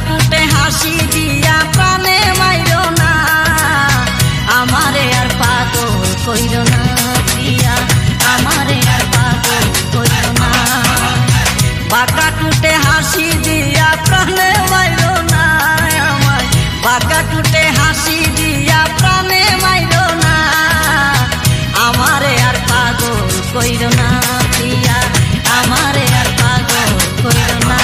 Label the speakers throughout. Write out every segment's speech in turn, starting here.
Speaker 1: টুটে হাসি দিয়া প্রাণে মাইরো না, আমারে আর পাগল কইরো না প্রিয়া, আমারে আর পাগল কইরো না। বাঁকা টুটে হাসি দিয়া প্রাণে মাইরো না আমায়, বাঁকা টুটে হাসি দিয়া প্রাণে মাইরো না, আমারে আর পাগল কইরো না প্রিয়া, আমারে আর পাগল কইরো না।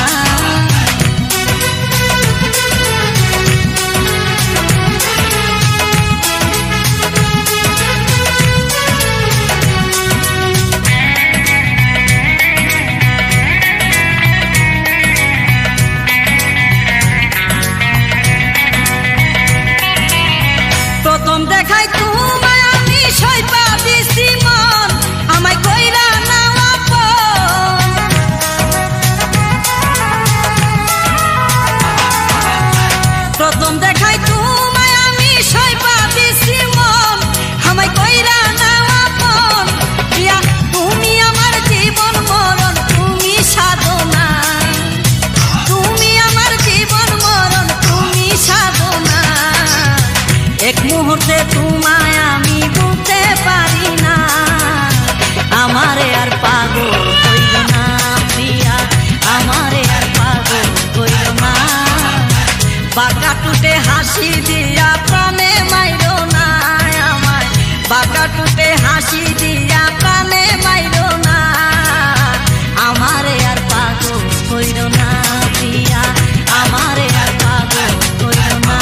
Speaker 1: প্রথম দেখাই তোমায় আমি সইপা দিছি মন, আমায় কইরা নাও আপন। প্রথম দেখাই তোমায় আমি সইপা দিছি মন, আমায় কইরা নাও আপন। প্রিয়া তুমি আমার জীবন মরণ, তুমি সাধনা, তুমি আমার জীবন মরণ, তুমি সাধনা। এক মুহূর্তে তোমায় আমি বুঝতে পারি না, আমারে আর পাগল কইরো না প্রিয়া, আমারে আর পাগল কইরো না। বাঁকা টুটে হাসি দিয়া প্রাণে মাইরো না আমায়, বাঁকা টুটে হাসি দিয়া প্রাণে মাইরো না, আমারে আর পাগল কইরো না প্রিয়া, আমারে আর পাগল কইরো না।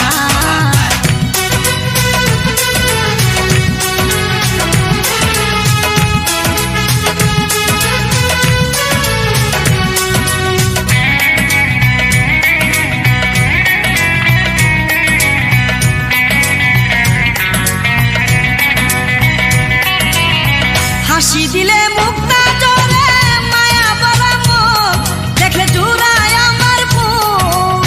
Speaker 1: হাসি দিলে মুক্তা জলে মায়া বলা মুখ, দেখলে জুড়ায় আমার বুক।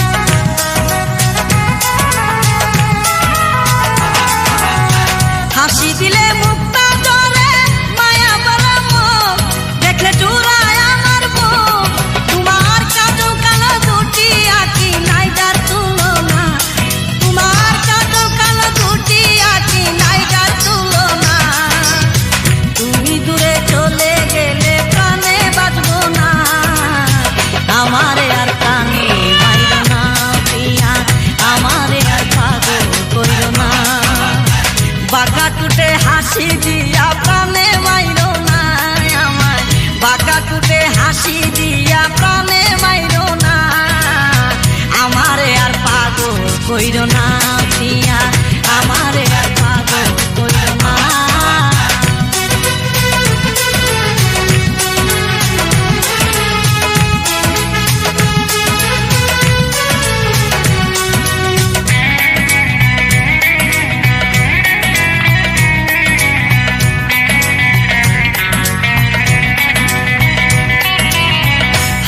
Speaker 1: হাসি দিলে মুক্তা জলে মায়া বলা মুখ, দেখলে জুড়ায় আমার বুক। তোমার কাজল কালো দুটি আঁকি নাই যার তুলনা, তোমার কাজল কালো দুটি আঁকি নাই যার তুলনা। তুমি দূরে চলে গেলে প্রাণে বাঁচবো না, আমারে আর প্রাণে মাইরো না প্রিয়া, আমারে আর পাগল কইরো না। বাঁকা টুটে হাসি দিয়া প্রাণে মাইরো না আমায়, বাঁকা টুটে হাসি দিয়া প্রাণে মাইরো না, আমারে আর পাগল কইরো না প্রিয়া, আমারে আর পাগল কইরো না।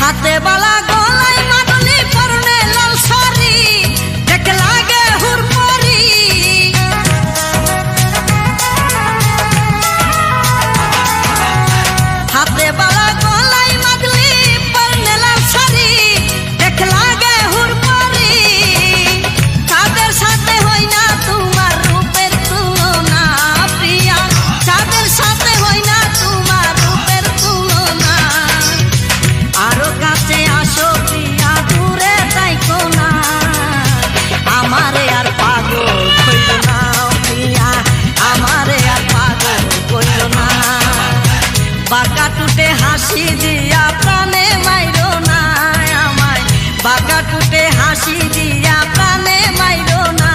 Speaker 1: হাতে বালা গলায় মাদলি পরনে লাল শাড়ি, দেখে লাগে হুড়পড়ি। হাতে বালা গলায় মাদলি পরনে লাল শাড়ি, দেখে লাগে হুড়পড়ি। তাদের সাথে হই না তোমার রূপের তুলনা প্রিয়া, তাদের সাথে হই না তোমার রূপের তুলনা। আরো কাছে আসো প্রিয়া, দূরে যাইকো না, আমারে আর পাগল কইরো না প্রিয়া, আমারে আর পাগল কইরো না। বাঁকা টুটে হাসি দিয়া প্রাণে মাইরো না আমায়, বাঁকা টুটে হাসি দিয়া প্রাণে মাইরো না,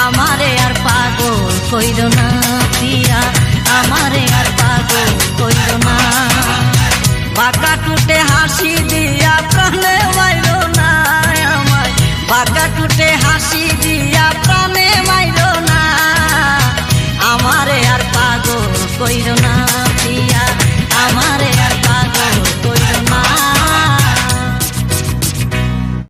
Speaker 1: আমারে আর পাগল কইরো না প্রিয়া, আমারে আর পাগল কইরো